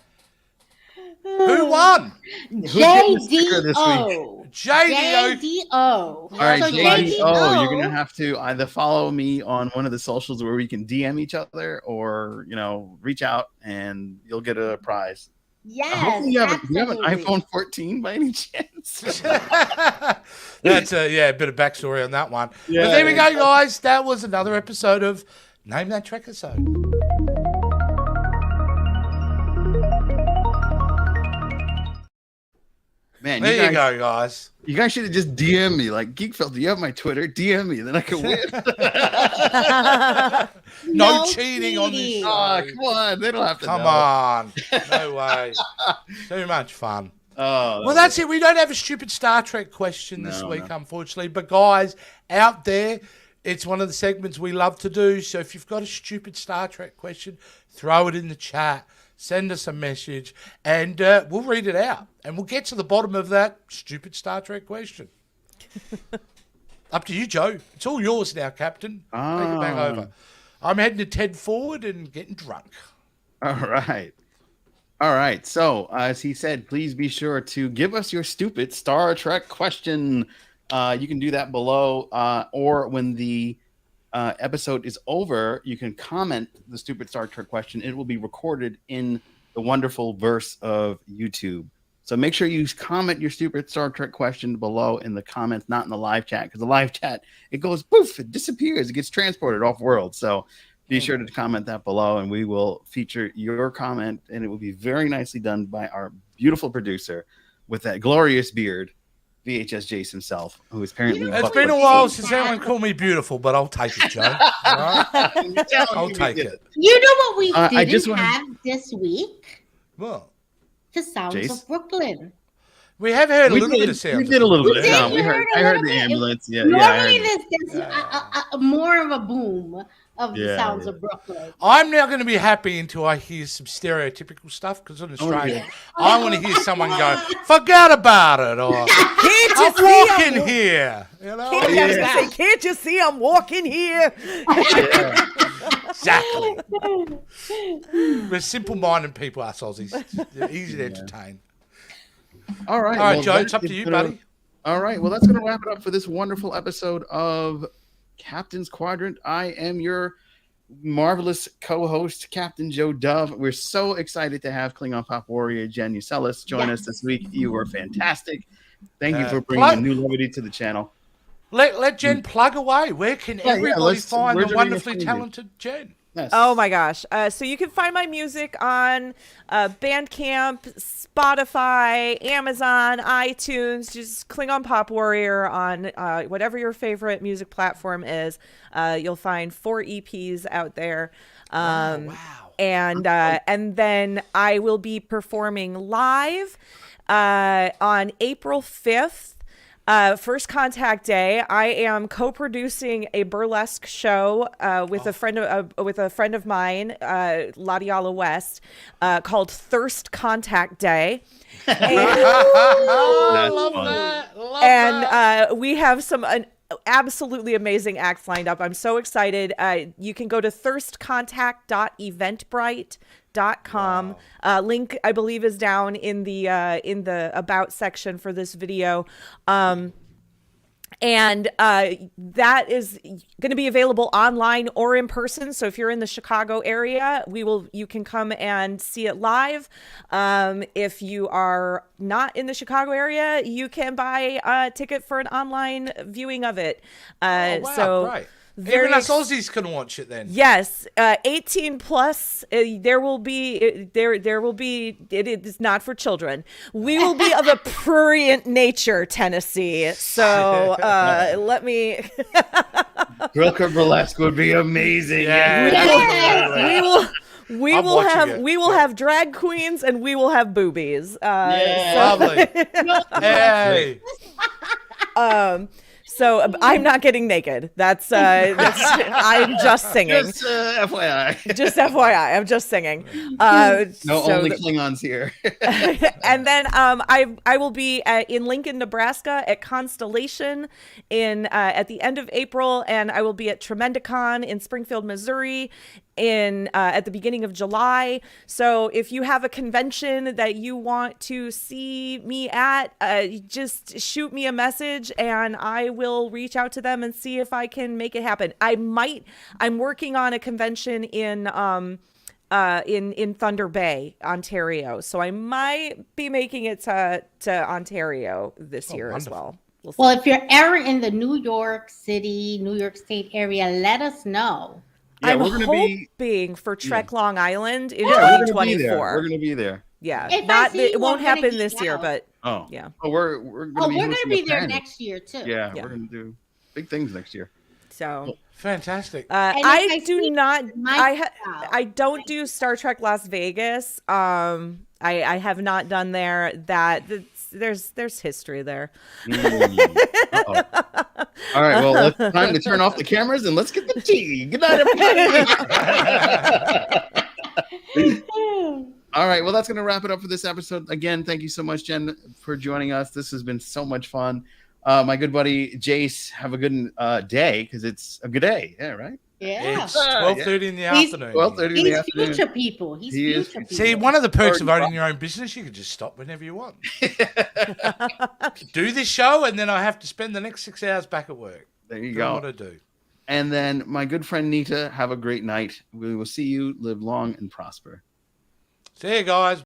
who won? JDO. JDO. JDO. All right, So JDO, you're gonna have to either follow me on one of the socials where we can DM each other, or reach out and you'll get a prize. Yes. Hopefully you have an absolutely. iPhone 14 by any chance. That's a bit of backstory on that one. Yeah. But there we go, guys. That was another episode of Name That Trekisode. Man, There you go, guys. You guys should have just DM me. Like, Geekfeld, do you have my Twitter? DM me, then I can win. No cheating on this show. Oh, come on. They don't have to Come know. on. No way. Too much fun. Oh, Well, that's it. We don't have a stupid Star Trek question this week, unfortunately. But, guys, out there, it's one of the segments we love to do. So if you've got a stupid Star Trek question, throw it in the chat. Send us a message, and we'll read it out. And we'll get to the bottom of that stupid Star Trek question. Up to you, Joe. It's all yours now, Captain. Take it back over. I'm heading to Ted Forward and getting drunk. All right. So, as he said, please be sure to give us your stupid Star Trek question. You can do that below, or when the episode is over, you can comment the stupid Star Trek question. It will be recorded in the wonderful verse of YouTube. So make sure you comment your stupid Star Trek question below in the comments, not in the live chat, because the live chat, it goes poof, it disappears, it gets transported off world. So be sure to comment that below, and we will feature your comment, and it will be very nicely done by our beautiful producer with that glorious beard, VHS Jace himself, who is apparently... It's been a while since anyone called me beautiful, but I'll take it, Joe. All right? I'll take it. You know what we I just didn't wanna- have this week? Well, The Sounds Jace? of Brooklyn. we have heard a We little bit of did, sound. we did a little bit. did? No, You heard a I heard little the bit? ambulance. Yeah, Normally, yeah. I heard there's more of a boom of the Yeah, Sounds yeah. of Brooklyn. I'm now going to be happy until I hear some stereotypical stuff, because I'm Australian. I want to hear someone go, forget about it, or Can't you I'm see walking I'm here. You know? Can't you see I'm walking here? Exactly. We're simple-minded people, us Aussies. They're easy to entertain. All right. All right, well, Joe, that it's up to is you, gonna- buddy. All right. Well, that's going to wrap it up for this wonderful episode of Captain's Quadrant. I am your marvelous co-host, Captain Joe Dove. We're so excited to have Klingon Pop Warrior Jen Usellis join us this week. You were fantastic. Thank you for bringing a new levity to the channel. Let Jen plug away. Where can everybody find the wonderfully talented Jen? Yes. Oh my gosh. So you can find my music on Bandcamp, Spotify, Amazon, iTunes, just Klingon Pop Warrior on whatever your favorite music platform is. You'll find 4 EPs out there. Wow. And then I will be performing live on April 5th. First Contact Day. I am co-producing a burlesque show with a friend of mine, Ladiala West, called Thirst Contact Day. And we have some absolutely amazing acts lined up. I'm so excited. You can go to thirstcontact.eventbrite.com. Link, I believe, is down in the about section for this video. And that is going to be available online or in person. So if you're in the Chicago area, you can come and see it live. If you are not in the Chicago area, you can buy a ticket for an online viewing of it. So great. Even us Aussies can watch it then. Yes, 18 plus. There will be. It is not for children. We will be of a prurient nature, Tennessee. So let me. Broker Burlesque would be amazing. We will have drag queens and we will have boobies. Lovely. Hey. So I'm not getting naked. That's I'm just singing. Just FYI. Just FYI, I'm just singing. Only Klingons here. And then I will be in Lincoln, Nebraska at Constellation at the end of April, and I will be at Tremendicon in Springfield, Missouri at the beginning of July. So if you have a convention that you want to see me at, just shoot me a message and I will reach out to them and see if I can make it happen. I'm working on a convention in Thunder Bay, Ontario. So I might be making it to Ontario this year as well. Well, if you're ever in the New York City, New York State area, let us know. Yeah, I'm hoping for Trek Long Island in 2024. We're going to be there. Yeah, it won't happen this year, but yeah. Oh, we're going to be there next year too. Yeah, we're going to do big things next year. So fantastic. I don't do Star Trek Las Vegas. I have not done there. There's history there. All right, well, it's time to turn off the cameras and let's get the tea. Good night, everybody. All right, well, that's going to wrap it up for this episode. Again, thank you so much, Jen, for joining us. This has been so much fun. My good buddy Jace, have a good day, because it's a good day. Yeah, right? Yeah. It's 12:30 in the afternoon. 12:30 in the afternoon. Future people. He's future people. See, one of the perks of owning your own business, you can just stop whenever you want. Do this show, and then I have to spend the next 6 hours back at work. There you go. What to do. And then my good friend Nita, have a great night. We will see you. Live long and prosper. See you guys.